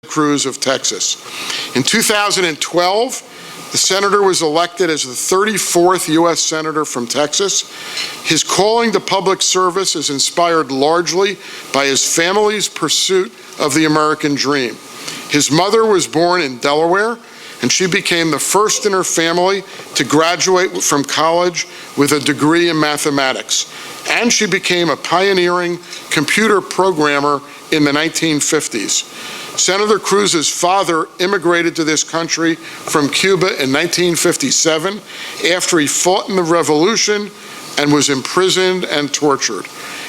Cruz of Texas. In 2012, the senator was elected as the 34th U.S. Senator from Texas. His calling to public service is inspired largely by his family's pursuit of the American dream. His mother was born in Delaware, and she became the first in her family to graduate from college with a degree in mathematics. And she became a pioneering computer programmer in the 1950s. Senator Cruz's father immigrated to this country from Cuba in 1957 after he fought in the revolution and was imprisoned and tortured.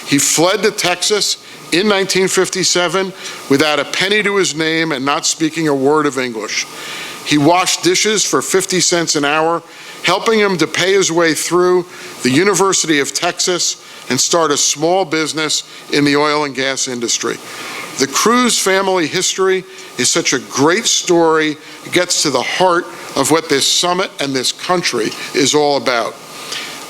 He fled to Texas in 1957 without a penny to his name and not speaking a word of English. He washed dishes for 50 cents an hour, helping him to pay his way through the University of Texas and start a small business in the oil and gas industry. The Cruz family history is such a great story. It gets to the heart of what this summit and this country is all about.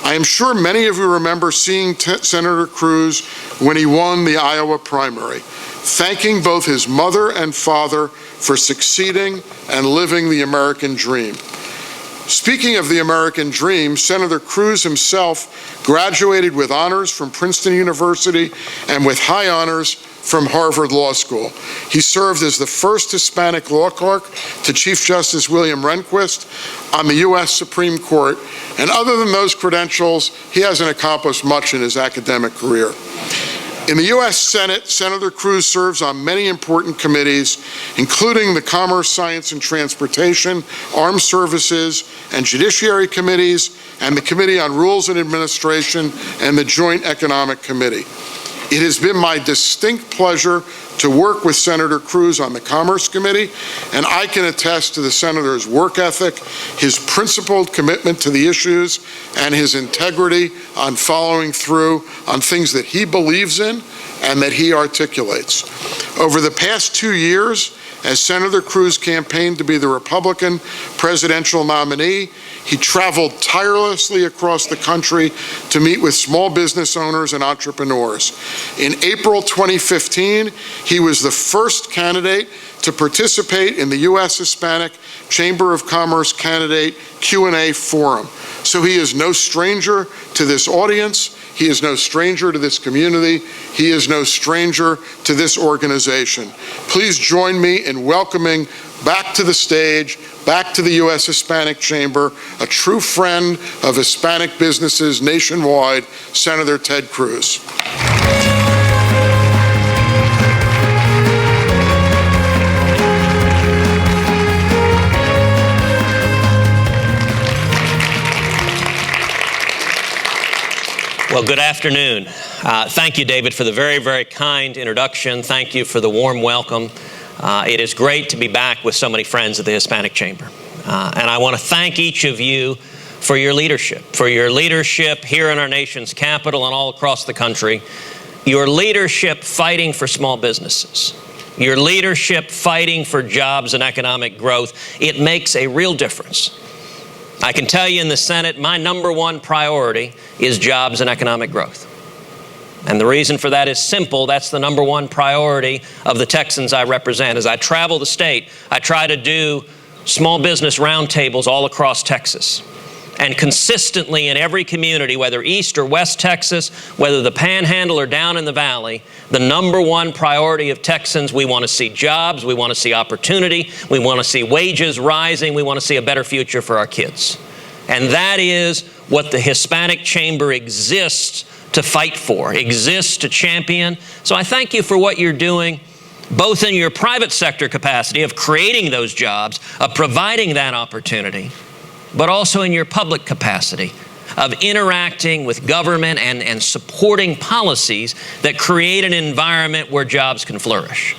I am sure many of you remember seeing Senator Cruz when he won the Iowa primary, thanking both his mother and father for succeeding and living the American dream. Speaking of the American dream, Senator Cruz himself graduated with honors from Princeton University and with high honors from Harvard Law School. He served as the first Hispanic law clerk to Chief Justice William Rehnquist on the U.S. Supreme Court, and other than those credentials, he hasn't accomplished much in his academic career. In the U.S. Senate, Senator Cruz serves on many important committees, including the Commerce, Science, and Transportation, Armed Services, and Judiciary Committees, and the Committee on Rules and Administration, and the Joint Economic Committee. It has been my distinct pleasure to work with Senator Cruz on the Commerce Committee, and I can attest to the Senator's work ethic, his principled commitment to the issues, and his integrity on following through on things that he believes in and that he articulates. Over the past 2 years, as Senator Cruz campaigned to be the Republican presidential nominee, he traveled tirelessly across the country to meet with small business owners and entrepreneurs. In April 2015, he was the first candidate to participate in the U.S. Hispanic Chamber of Commerce Candidate Q&A Forum. So he is no stranger to this audience. He is no stranger to this community. He is no stranger to this organization. Please join me in welcoming back to the stage, back to the U.S. Hispanic Chamber, a true friend of Hispanic businesses nationwide, Senator Ted Cruz. Well, good afternoon. Thank you, David, for the very, very kind introduction. Thank you for the warm welcome. It is great to be back with so many friends at the Hispanic Chamber. And I want to thank each of you for your leadership here in our nation's capital and all across the country, your leadership fighting for small businesses, your leadership fighting for jobs and economic growth. It makes a real difference. I can tell you in the Senate, my number one priority is jobs and economic growth. And the reason for that is simple. That's the number one priority of the Texans I represent. As I travel the state, I try to do small business roundtables all across Texas. And consistently in every community, whether East or West Texas, whether the Panhandle or down in the Valley, the number one priority of Texans, we want to see jobs, we want to see opportunity, we want to see wages rising, we want to see a better future for our kids. And that is what the Hispanic Chamber exists to fight for, exists to champion. So I thank you for what you're doing, both in your private sector capacity of creating those jobs, of providing that opportunity, but also in your public capacity of interacting with government and supporting policies that create an environment where jobs can flourish.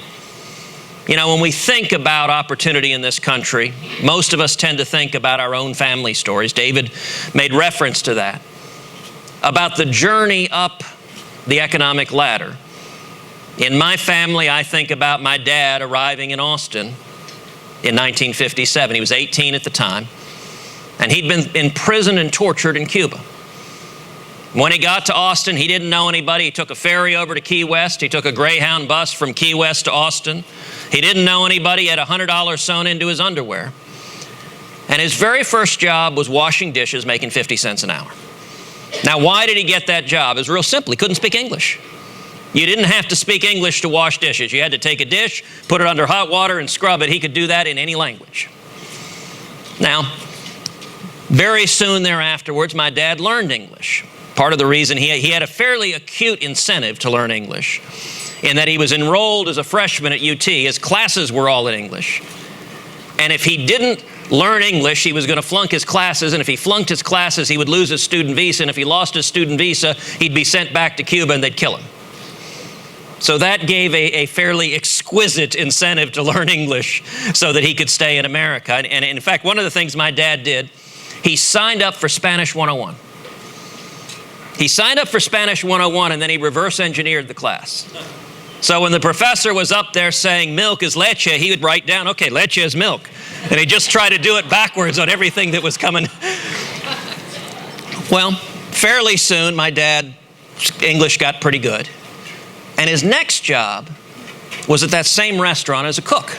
You know, when we think about opportunity in this country, most of us tend to think about our own family stories. David made reference to that, about the journey up the economic ladder. In my family, I think about my dad arriving in Austin in 1957. He was 18 at the time. And he'd been imprisoned and tortured in Cuba. When he got to Austin, he didn't know anybody. He took a ferry over to Key West. He took a Greyhound bus from Key West to Austin. He didn't know anybody. He had $100 sewn into his underwear. And his very first job was washing dishes, making 50 cents an hour. Now, why did he get that job? It was real simple. He couldn't speak English. You didn't have to speak English to wash dishes. You had to take a dish, put it under hot water, and scrub it. He could do that in any language. Now, very soon thereafterwards, my dad learned English. Part of the reason he had a fairly acute incentive to learn English in that he was enrolled as a freshman at UT. His classes were all in English. And if he didn't learn English, he was going to flunk his classes, and if he flunked his classes, he would lose his student visa, and if he lost his student visa, he'd be sent back to Cuba and they'd kill him. So that gave a fairly exquisite incentive to learn English so that he could stay in America. And in fact, one of the things my dad did, he signed up for Spanish 101. He signed up for Spanish 101, and then he reverse engineered the class. So when the professor was up there saying milk is leche, he would write down, okay, leche is milk. And he just tried to do it backwards on everything that was coming. Well, fairly soon, my dad's English got pretty good. And his next job was at that same restaurant as a cook.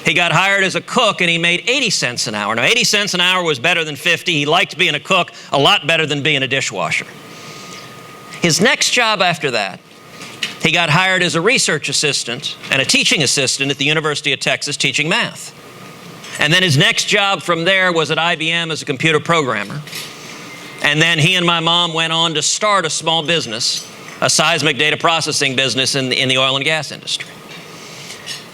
He got hired as a cook, and he made 80 cents an hour. Now, 80 cents an hour was better than 50. He liked being a cook a lot better than being a dishwasher. His next job after that, he got hired as a research assistant and a teaching assistant at the University of Texas teaching math. And then his next job from there was at IBM as a computer programmer. And then he and my mom went on to start a small business, a seismic data processing business in the oil and gas industry.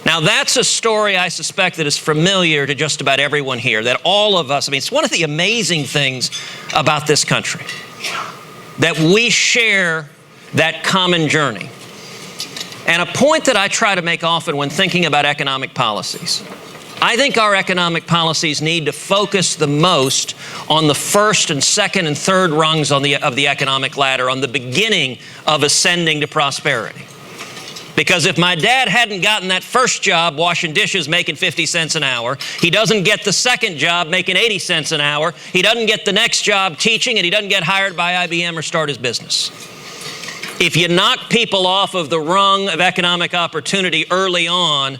Now that's a story I suspect that is familiar to just about everyone here, that all of us, I mean, it's one of the amazing things about this country, that we share that common journey. And a point that I try to make often when thinking about economic policies, I think our economic policies need to focus the most on the first and second and third rungs of the economic ladder, on the beginning of ascending to prosperity. Because if my dad hadn't gotten that first job washing dishes making 50 cents an hour, he doesn't get the second job making 80 cents an hour, he doesn't get the next job teaching, and he doesn't get hired by IBM or start his business. If you knock people off of the rung of economic opportunity early on,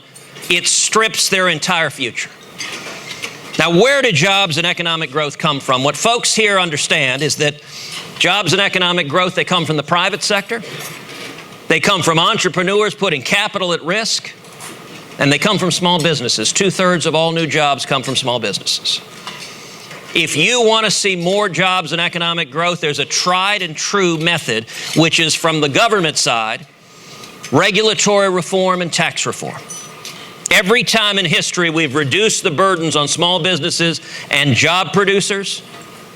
it strips their entire future. Now, where do jobs and economic growth come from? What folks here understand is that jobs and economic growth, they come from the private sector, they come from entrepreneurs putting capital at risk, and they come from small businesses. 2/3 of all new jobs come from small businesses. If you want to see more jobs and economic growth, there's a tried and true method, which is from the government side, regulatory reform and tax reform. Every time in history we've reduced the burdens on small businesses and job producers,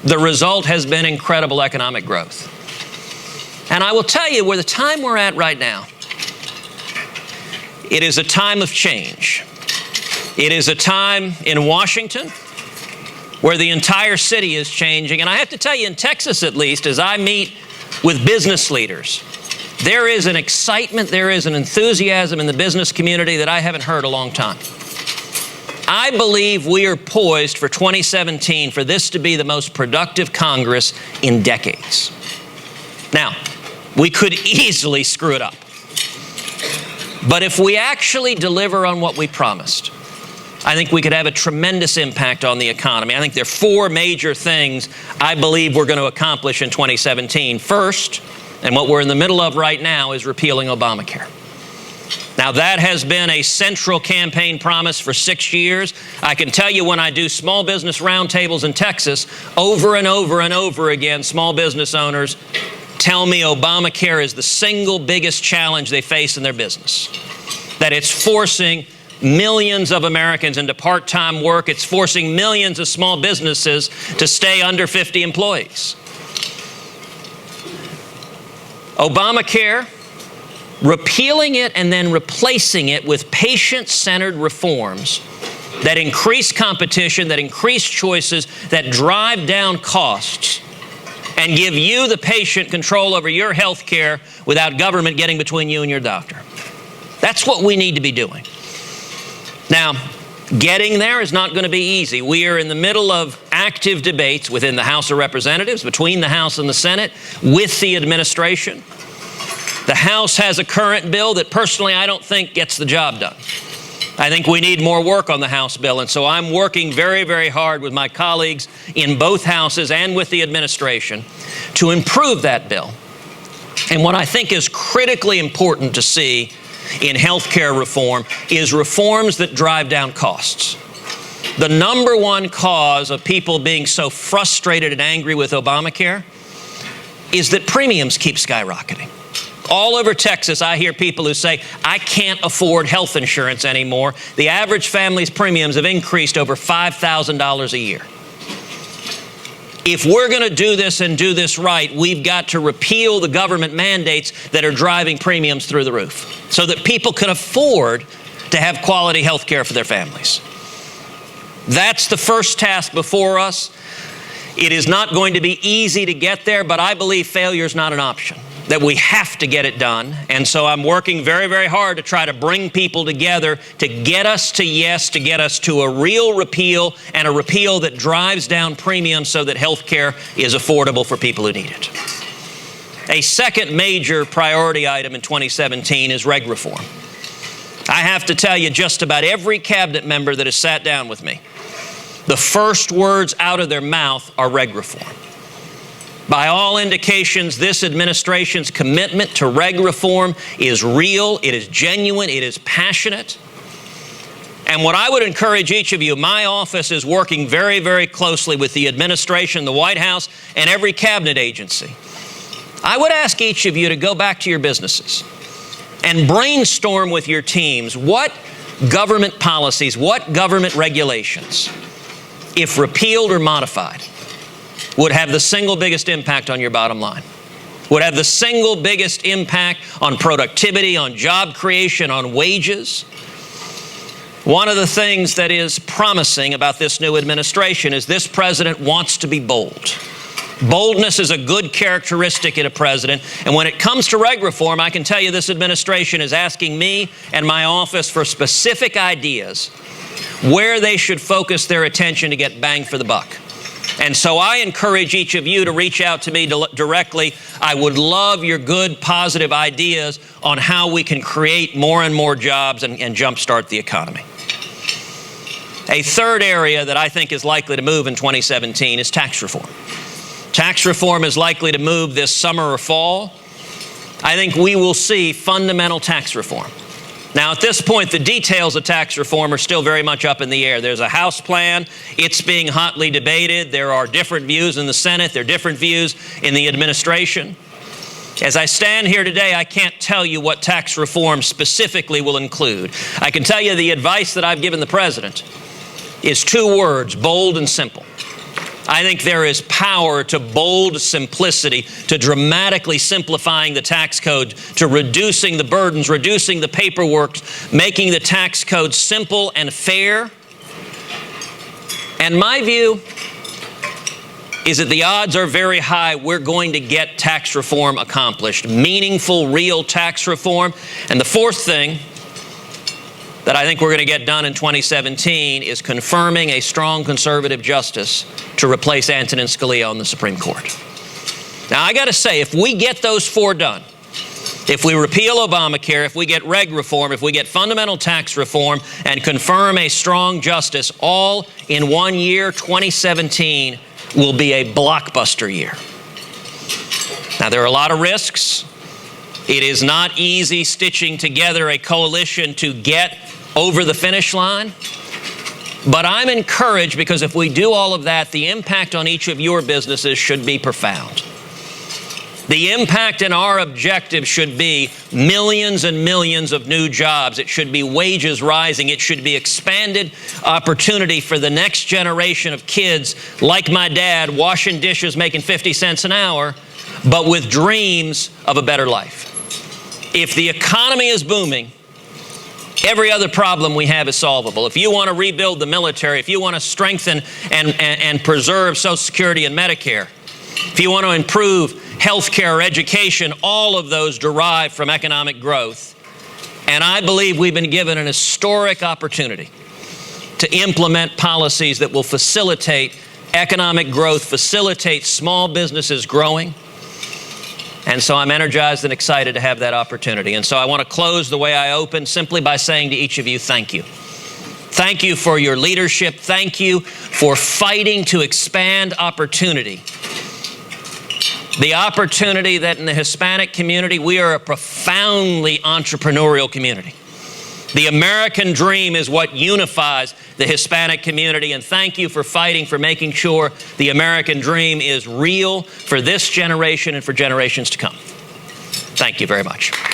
the result has been incredible economic growth. And I will tell you, where the time we're at right now, it is a time of change. It is a time in Washington where the entire city is changing. And I have to tell you, in Texas at least, as I meet with business leaders, there is an excitement, there is an enthusiasm in the business community that I haven't heard a long time. I believe we are poised for 2017 for this to be the most productive Congress in decades. Now, we could easily screw it up. But if we actually deliver on what we promised, I think we could have a tremendous impact on the economy. I think there are 4 major things I believe we're going to accomplish in 2017. First, and what we're in the middle of right now, is repealing Obamacare. Now, that has been a central campaign promise for 6 years. I can tell you, when I do small business roundtables in Texas, over and over and over again, small business owners tell me Obamacare is the single biggest challenge they face in their business. That it's forcing millions of Americans into part-time work. It's forcing millions of small businesses to stay under 50 employees. Obamacare, repealing it and then replacing it with patient-centered reforms that increase competition, that increase choices, that drive down costs, and give you, the patient, control over your health care without government getting between you and your doctor. That's what we need to be doing. Now, getting there is not going to be easy. We are in the middle of active debates within the House of Representatives, between the House and the Senate, with the administration. The House has a current bill that personally I don't think gets the job done. I think we need more work on the House bill, and so I'm working very, very hard with my colleagues in both houses and with the administration to improve that bill. And what I think is critically important to see in health care reform is reforms that drive down costs. The number one cause of people being so frustrated and angry with Obamacare is that premiums keep skyrocketing. All over Texas, I hear people who say, I can't afford health insurance anymore. The average family's premiums have increased over $5,000 a year. If we're going to do this and do this right, we've got to repeal the government mandates that are driving premiums through the roof so that people can afford to have quality health care for their families. That's the first task before us. It is not going to be easy to get there, but I believe failure is not an option, that we have to get it done. And so I'm working very, very hard to try to bring people together to get us to yes, to get us to a real repeal, and a repeal that drives down premiums so that health care is affordable for people who need it. A second major priority item in 2017 is reg reform. I have to tell you, just about every cabinet member that has sat down with me, the first words out of their mouth are reg reform. By all indications, this administration's commitment to reg reform is real, it is genuine, it is passionate. And what I would encourage each of you, my office is working very, very closely with the administration, the White House, and every cabinet agency. I would ask each of you to go back to your businesses and brainstorm with your teams what government policies, what government regulations, if repealed or modified, would have the single biggest impact on your bottom line, would have the single biggest impact on productivity, on job creation, on wages. One of the things that is promising about this new administration is this president wants to be bold. Boldness is a good characteristic in a president, and when it comes to reg reform, I can tell you this administration is asking me and my office for specific ideas where they should focus their attention to get bang for the buck. And so I encourage each of you to reach out to me directly. I would love your good, positive ideas on how we can create more and more jobs and jumpstart the economy. A third area that I think is likely to move in 2017 is tax reform. Tax reform is likely to move this summer or fall. I think we will see fundamental tax reform. Now, at this point, the details of tax reform are still very much up in the air. There's a House plan. It's being hotly debated. There are different views in the Senate. There are different views in the administration. As I stand here today, I can't tell you what tax reform specifically will include. I can tell you the advice that I've given the president is two words: bold and simple. I think there is power to bold simplicity, to dramatically simplifying the tax code, to reducing the burdens, reducing the paperwork, making the tax code simple and fair. And my view is that the odds are very high we're going to get tax reform accomplished, meaningful, real tax reform. And the fourth thing that I think we're going to get done in 2017 is confirming a strong conservative justice to replace Antonin Scalia on the Supreme Court. Now, I got to say, if we get those four done, if we repeal Obamacare, if we get reg reform, if we get fundamental tax reform and confirm a strong justice all in 1 year, 2017 will be a blockbuster year. Now, there are a lot of risks. It is not easy stitching together a coalition to get over the finish line. But I'm encouraged because if we do all of that, the impact on each of your businesses should be profound. The impact in our objective should be millions and millions of new jobs. It should be wages rising. It should be expanded opportunity for the next generation of kids like my dad, washing dishes, making 50 cents an hour, but with dreams of a better life. If the economy is booming, every other problem we have is solvable. If you want to rebuild the military, if you want to strengthen and preserve Social Security and Medicare, if you want to improve health care or education, all of those derive from economic growth. And I believe we've been given an historic opportunity to implement policies that will facilitate economic growth, facilitate small businesses growing. And so I'm energized and excited to have that opportunity. And so I want to close the way I opened, simply by saying to each of you, thank you. Thank you for your leadership. Thank you for fighting to expand opportunity. The opportunity that in the Hispanic community, we are a profoundly entrepreneurial community. The American dream is what unifies the Hispanic community, and thank you for fighting for making sure the American dream is real for this generation and for generations to come. Thank you very much.